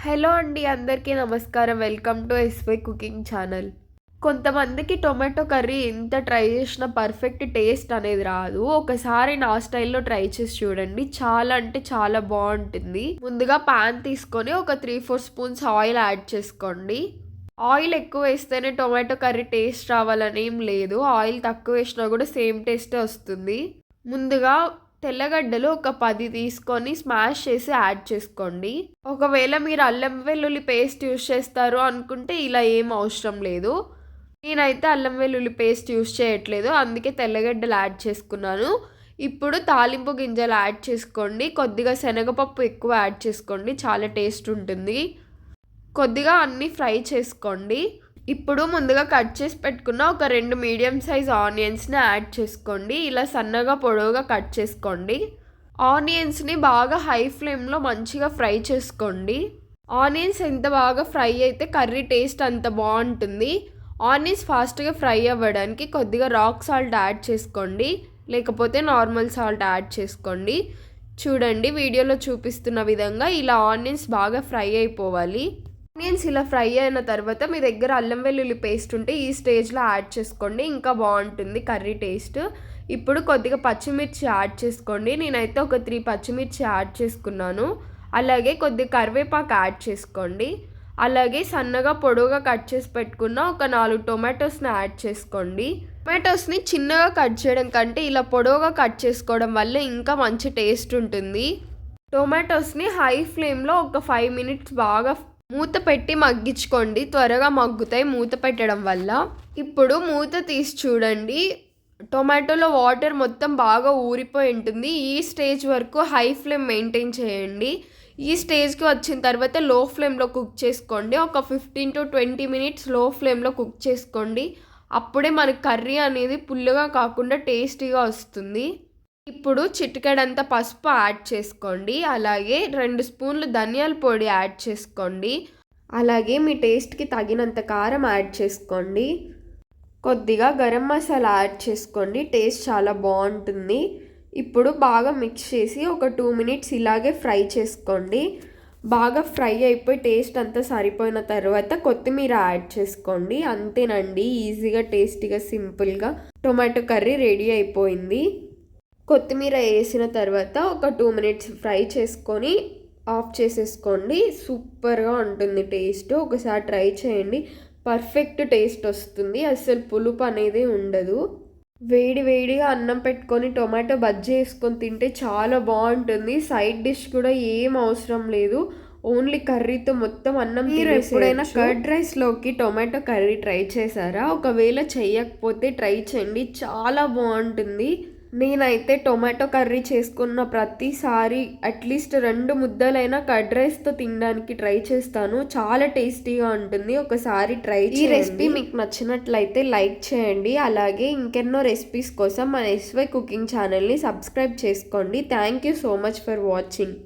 Hello అండి, అందరికీ నమస్కారం. Welcome to SY cooking channel. కొంతమందికి టొమాటో కర్రీ ఎంత ట్రై చేసినా పర్ఫెక్ట్ టేస్ట్ అనేది రాదు. ఒకసారి నా స్టైల్లో ట్రై చేసి చూడండి, చాలా అంటే చాలా బాగుంటుంది. ముందుగా పాన్ తీసుకొని ఒక 3-4 స్పూన్స్ ఆయిల్ యాడ్ చేసుకోండి. ఆయిల్ ఎక్కువ వేస్తేనే టొమాటో కర్రీ టేస్ట్ రావాలని ఏం లేదు. ఆయిల్ తక్కువ వేసినా కూడా సేమ్ టేస్టే వస్తుంది. ముందుగా తెల్లగడ్డలు ఒక 10 తీసుకొని స్మాష్ చేసి యాడ్ చేసుకోండి. ఒకవేళ మీరు అల్లం వెల్లుల్లి పేస్ట్ యూస్ చేస్తారు అనుకుంటే ఇలా ఏం అవసరం లేదు. నేనైతే అల్లం వెల్లుల్లి పేస్ట్ యూస్ చేయట్లేదు, అందుకే తెల్లగడ్డలు యాడ్ చేసుకున్నాను. ఇప్పుడు తాలింపు గింజలు యాడ్ చేసుకోండి. కొద్దిగా శనగపప్పు ఎక్కువ యాడ్ చేసుకోండి, చాలా టేస్ట్ ఉంటుంది. కొద్దిగా అన్నీ ఫ్రై చేసుకోండి. ఇప్పుడు ముందుగా కట్ చేసి పెట్టుకున్న ఒక 2 మీడియం సైజ్ ఆనియన్స్ని యాడ్ చేసుకోండి. ఇలా సన్నగా పొడవుగా కట్ చేసుకోండి. ఆనియన్స్ని బాగా హై ఫ్లేమ్లో మంచిగా ఫ్రై చేసుకోండి. ఆనియన్స్ ఎంత బాగా ఫ్రై అయితే కర్రీ టేస్ట్ అంత బాగుంటుంది. ఆనియన్స్ ఫాస్ట్గా ఫ్రై అవ్వడానికి కొద్దిగా రాక్ సాల్ట్ యాడ్ చేసుకోండి, లేకపోతే నార్మల్ సాల్ట్ యాడ్ చేసుకోండి. చూడండి, వీడియోలో చూపిస్తున్న విధంగా ఇలా ఆనియన్స్ బాగా ఫ్రై అయిపోవాలి. ఆనియన్స్ ఇలా ఫ్రై అయిన తర్వాత మీ దగ్గర అల్లం వెల్లుల్లి పేస్ట్ ఉంటే ఈ స్టేజ్లో యాడ్ చేసుకోండి, ఇంకా బాగుంటుంది కర్రీ టేస్ట్. ఇప్పుడు కొద్దిగా పచ్చిమిర్చి యాడ్ చేసుకోండి. నేనైతే ఒక 3 పచ్చిమిర్చి యాడ్ చేసుకున్నాను. అలాగే కొద్దిగా కరివేపాకు యాడ్ చేసుకోండి. అలాగే సన్నగా పొడవుగా కట్ చేసి పెట్టుకున్న ఒక 4 టొమాటోస్ని యాడ్ చేసుకోండి. టొమాటోస్ని చిన్నగా కట్ చేయడం కంటే ఇలా పొడవుగా కట్ చేసుకోవడం వల్ల ఇంకా మంచి టేస్ట్ ఉంటుంది. టొమాటోస్ని హై ఫ్లేమ్లో ఒక 5 మినిట్స్ బాగా మూత పెట్టి మగ్గించుకోండి, త్వరగా మగ్గుతాయి మూత పెట్టడం వల్ల. ఇప్పుడు మూత తీసి చూడండి, టొమాటోలో వాటర్ మొత్తం బాగా ఊరిపోయి ఉంటుంది. ఈ స్టేజ్ వరకు హై ఫ్లేమ్ మెయింటైన్ చేయండి. ఈ స్టేజ్కి వచ్చిన తర్వాత లో ఫ్లేమ్లో కుక్ చేసుకోండి. ఒక 15 to 20 మినిట్స్ లో ఫ్లేమ్లో కుక్ చేసుకోండి. అప్పుడే మనకి కర్రీ అనేది పుల్లగా కాకుండా టేస్టీగా వస్తుంది. ఇప్పుడు చిటికెడంత పసుపు యాడ్ చేసుకోండి. అలాగే 2 స్పూన్లు ధనియాల పొడి యాడ్ చేసుకోండి. అలాగే మీ టేస్ట్కి తగినంత కారం యాడ్ చేసుకోండి. కొద్దిగా గరం మసాలా యాడ్ చేసుకోండి, టేస్ట్ చాలా బాగుంటుంది. ఇప్పుడు బాగా మిక్స్ చేసి ఒక 2 మినిట్స్ ఇలాగే ఫ్రై చేసుకోండి. బాగా ఫ్రై అయిపోయి టేస్ట్ అంతా సరిపోయిన తర్వాత కొత్తిమీర యాడ్ చేసుకోండి. అంతేనండి, ఈజీగా టేస్టీగా సింపుల్గా టొమాటో కర్రీ రెడీ అయిపోయింది. కొత్తిమీర వేసిన తర్వాత ఒక 2 మినిట్స్ ఫ్రై చేసుకొని ఆఫ్ చేసేసుకోండి. సూపర్గా ఉంటుంది టేస్ట్. ఒకసారి ట్రై చేయండి, పర్ఫెక్ట్ టేస్ట్ వస్తుంది. అస్సలు పులుపు అనేది ఉండదు. వేడి వేడిగా అన్నం పెట్టుకొని టొమాటో బజ్జీ వేసుకొని తింటే చాలా బాగుంటుంది. సైడ్ డిష్ కూడా ఏం అవసరం లేదు, ఓన్లీ కర్రీతో మొత్తం అన్నం. మీరు ఎప్పుడైనా కర్డ్ రైస్లోకి టొమాటో కర్రీ ట్రై చేశారా? ఒకవేళ చేయకపోతే ట్రై చేయండి, చాలా బాగుంటుంది. నేనైతే టొమాటో కర్రీ చేసుకున్న ప్రతిసారి అట్లీస్ట్ 2 ముద్దలైనా కర్డ్ రైస్తో తినడానికి ట్రై చేస్తాను. చాలా టేస్టీగా ఉంటుంది, ఒకసారి ట్రై చేయండి. ఈ రెసిపీ మీకు నచ్చినట్లయితే లైక్ చేయండి. అలాగే ఇంకెన్నో రెసిపీస్ కోసం మన ఎస్వై కుకింగ్ ఛానల్ని సబ్స్క్రైబ్ చేసుకోండి. Thank you so much for watching.